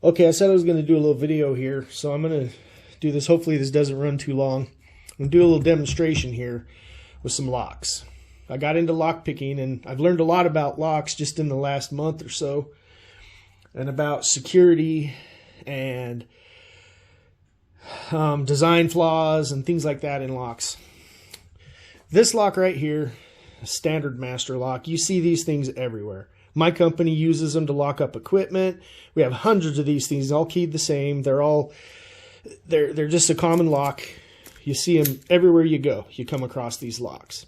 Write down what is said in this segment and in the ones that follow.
Okay, I said I was going to do a little video here, so I'm going to do this. Hopefully this doesn't run too long. I'm going to do a little demonstration here with some locks. I got into lock picking, and I've learned a lot about locks just in the last month or so, and about security and design flaws and things like that in locks. This lock right here, a standard master lock, you see these things everywhere. My company uses them to lock up equipment. We have hundreds of these things, all keyed the same. They're just a common lock. You see them everywhere you go. You come across these locks.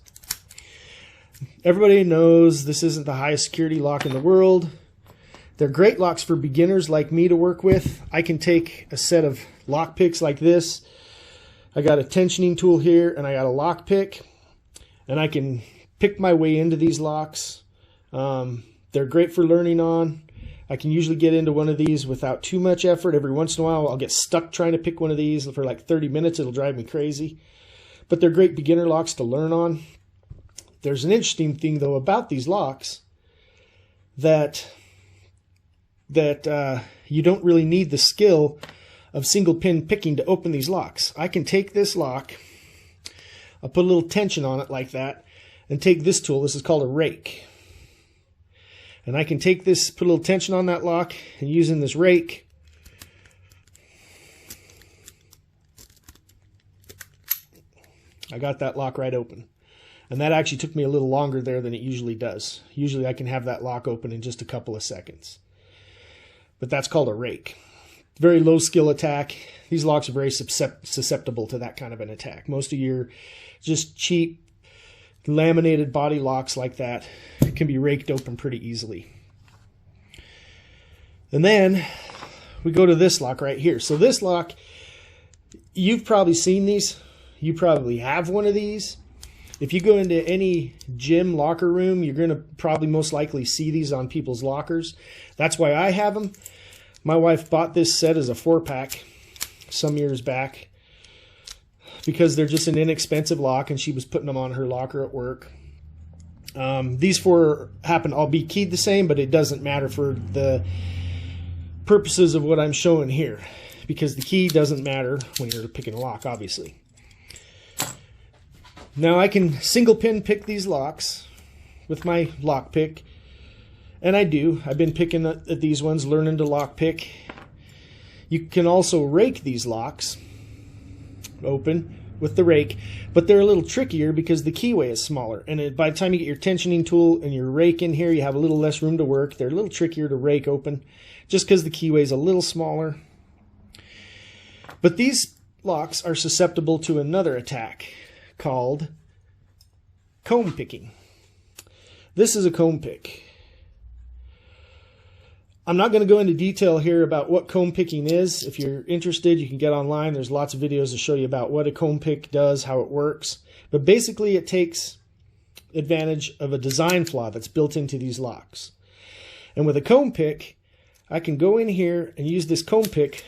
Everybody knows this isn't the highest security lock in the world. They're great locks for beginners like me to work with. I can take a set of lock picks like this. I got a tensioning tool here, and I got a lock pick, and I can pick my way into these locks. They're great for learning on. I can usually get into one of these without too much effort. Every once in a while, I'll get stuck trying to pick one of these for like 30 minutes. It'll drive me crazy. But they're great beginner locks to learn on. There's an interesting thing, though, about these locks that you don't really need the skill of single pin picking to open these locks. I can take this lock, I'll put a little tension on it like that, and take this tool. This is called a rake. And I can take this, put a little tension on that lock, and using this rake, I got that lock right open. And that actually took me a little longer there than it usually does. Usually I can have that lock open in just a couple of seconds. But that's called a rake. Very low skill attack. These locks are very susceptible to that kind of an attack. Most of your just cheap laminated body locks like that can be raked open pretty easily. And then we go to this lock right here. So this lock, you've probably seen these. You probably have one of these. If you go into any gym locker room, you're going to probably most likely see these on people's lockers. That's why I have them. My wife bought this set as a 4-pack some years back because they're just an inexpensive lock, and she was putting them on her locker at work. These 4 happen to all be keyed the same, but it doesn't matter for the purposes of what I'm showing here, because the key doesn't matter when you're picking a lock, obviously. Now I can single pin pick these locks with my lock pick, and I do. I've been picking at these ones, learning to lock pick. You can also rake these locks open with the rake, but they're a little trickier because the keyway is smaller, and by the time you get your tensioning tool and your rake in here, you have a little less room to work. They're a little trickier to rake open just because the keyway is a little smaller. But these locks are susceptible to another attack called comb picking. This is a comb pick. I'm not going to go into detail here about what comb picking is. If you're interested, you can get online. There's lots of videos to show you about what a comb pick does, how it works. But basically it takes advantage of a design flaw that's built into these locks. And with a comb pick, I can go in here and use this comb pick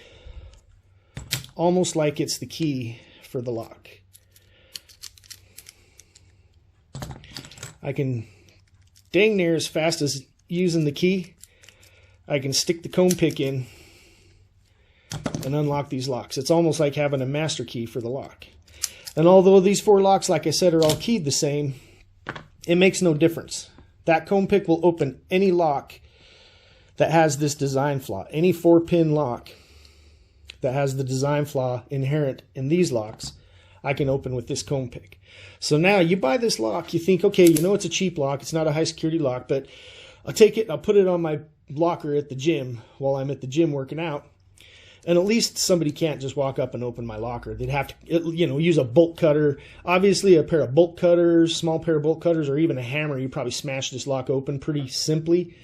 almost like it's the key for the lock. I can dang near as fast as using the key. I can stick the comb pick in and unlock these locks. It's almost like having a master key for the lock. And although these 4 locks, like I said, are all keyed the same, it makes no difference. That comb pick will open any lock that has this design flaw. Any 4-pin lock that has the design flaw inherent in these locks, I can open with this comb pick. So now you buy this lock, you think, okay, you know it's a cheap lock, it's not a high security lock, but I'll take it and I'll put it on my locker at the gym while I'm at the gym working out. And at least somebody can't just walk up and open my locker. They'd have to, use a bolt cutter. Obviously, a pair of bolt cutters, small pair of bolt cutters, or even a hammer, you probably smash this lock open pretty simply.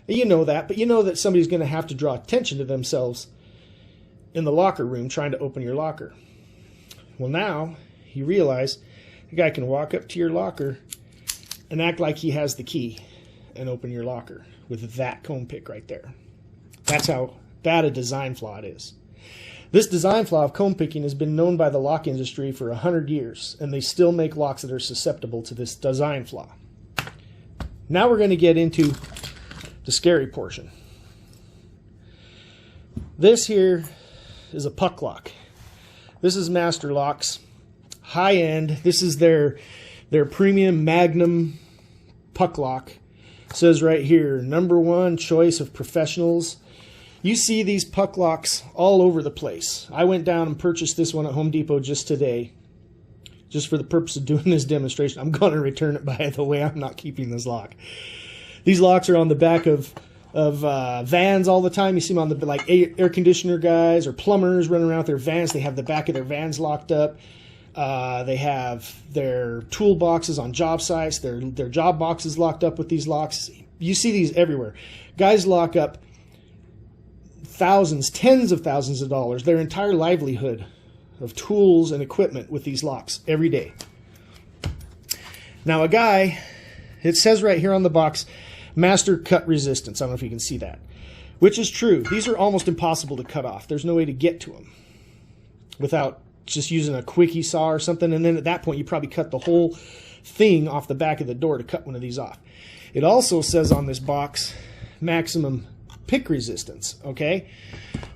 You know that, but you know that somebody's going to have to draw attention to themselves in the locker room trying to open your locker. Well, now you realize the guy can walk up to your locker and act like he has the key and open your locker with that comb pick right there. That's how bad a design flaw it is. This design flaw of comb picking has been known by the lock industry for 100 years, and they still make locks that are susceptible to this design flaw. Now we're going to get into the scary portion. This here is a puck lock. This is Master Locks, high end. This is their premium Magnum puck lock. It says right here, #1 choice of professionals. You see these puck locks all over the place. I went down and purchased this one at Home Depot just today, just for the purpose of doing this demonstration. I'm going to return it, by the way. I'm not keeping this lock. These locks are on the back of vans all the time. You see them on the like air conditioner guys or plumbers running around with their vans. They have the back of their vans locked up. They have their toolboxes on job sites. Their job boxes locked up with these locks. You see these everywhere. Guys lock up thousands, tens of thousands of dollars, their entire livelihood of tools and equipment with these locks every day. Now a guy, it says right here on the box, master cut resistance. I don't know if you can see that, which is true. These are almost impossible to cut off. There's no way to get to them without just using a quickie saw or something. And then at that point, you probably cut the whole thing off the back of the door to cut one of these off. It also says on this box, maximum pick resistance. Okay.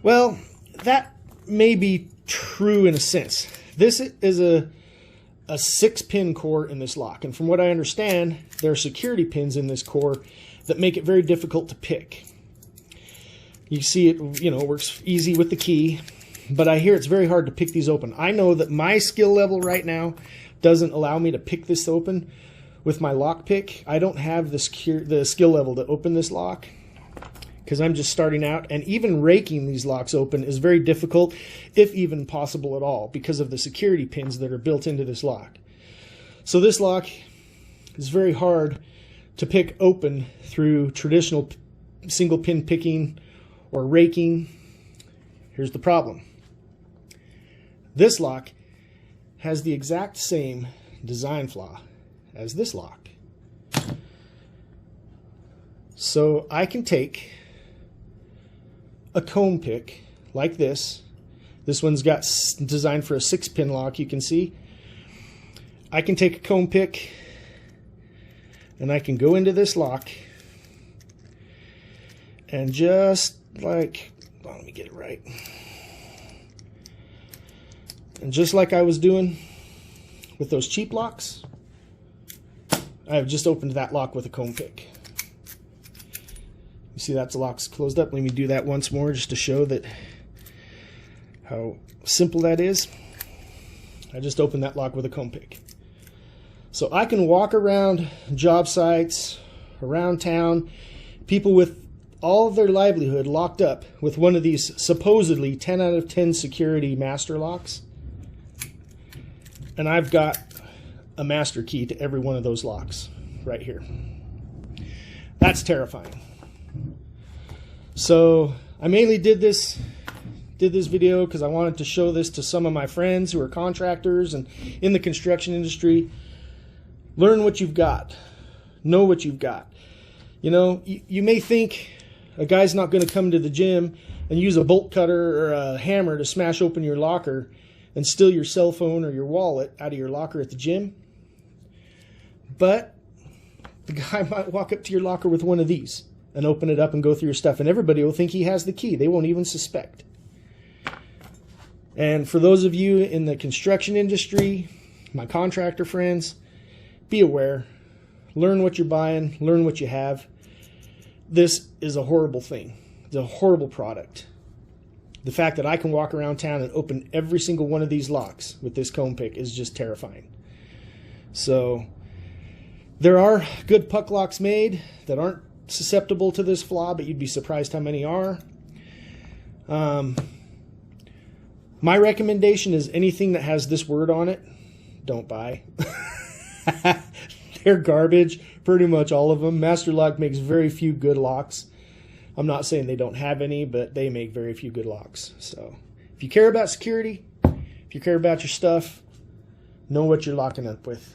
Well, that may be true in a sense. This is a 6-pin core in this lock. And from what I understand, there are security pins in this core that make it very difficult to pick. You see it, works easy with the key, but I hear it's very hard to pick these open. I know that my skill level right now doesn't allow me to pick this open with my lock pick. I don't have the skill level to open this lock because I'm just starting out, and even raking these locks open is very difficult, if even possible at all, because of the security pins that are built into this lock. So this lock is very hard to pick open through traditional single pin picking or raking. Here's the problem. This lock has the exact same design flaw as this lock. So I can take a comb pick like this. This one's got designed for a 6-pin lock, you can see. I can take a comb pick and I can go into this lock and just like, well, let me get it right. And just like I was doing with those cheap locks, I've just opened that lock with a comb pick. You see that's the lock's closed up. Let me do that once more just to show that how simple that is. I just opened that lock with a comb pick. So I can walk around job sites, around town, people with all of their livelihood locked up with one of these supposedly 10 out of 10 security master locks. And I've got a master key to every one of those locks right here. That's terrifying. So I mainly did this video because I wanted to show this to some of my friends who are contractors and in the construction industry. Learn what you've got. Know what you've got. You may think a guy's not going to come to the gym and use a bolt cutter or a hammer to smash open your locker and steal your cell phone or your wallet out of your locker at the gym. But the guy might walk up to your locker with one of these and open it up and go through your stuff, and everybody will think he has the key. They won't even suspect. And for those of you in the construction industry, my contractor friends, be aware. Learn what you're buying. Learn what you have. This is a horrible thing. It's a horrible product. The fact that I can walk around town and open every single one of these locks with this comb pick is just terrifying. So there are good puck locks made that aren't susceptible to this flaw, but you'd be surprised how many are. My recommendation is anything that has this word on it, don't buy. They're garbage, pretty much all of them. Master Lock makes very few good locks. I'm not saying they don't have any, but they make very few good locks. So if you care about security, if you care about your stuff, know what you're locking up with.